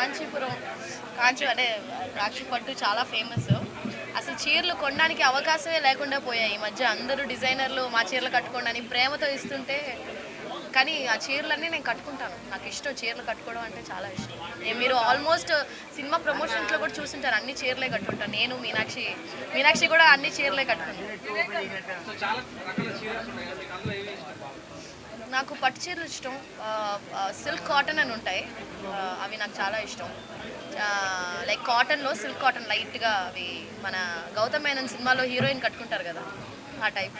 కాంచీపురం అంటే కాంచీ పట్టు చాలా ఫేమస్. అసలు చీరలు కొనడానికి అవకాశమే లేకుండా పోయాయి ఈ మధ్య. అందరూ డిజైనర్లు మా చీరలు కట్టుకోండి అని ప్రేమతో ఇస్తుంటే, కానీ ఆ చీరలన్నీ నేను కట్టుకుంటాను. నాకు ఇష్టం, చీరలు కట్టుకోవడం అంటే చాలా ఇష్టం. మీరు ఆల్మోస్ట్ సినిమా ప్రమోషన్స్లో కూడా చూసుంటారు, అన్ని చీరలే కట్టుకుంటాను. నేను మీనాక్షి కూడా అన్ని చీరలే కట్టుకుంటాను. నాకు పట్టు చీరలు ఇష్టం, సిల్క్ కాటన్ అని ఉంటాయి, అవి నాకు చాలా ఇష్టం. లైక్ కాటన్లో సిల్క్ కాటన్ లైట్గా అవి మన గౌతమ్ మేనన్ సినిమాలో హీరోయిన్ కట్టుకుంటారు కదా, ఆ టైప్.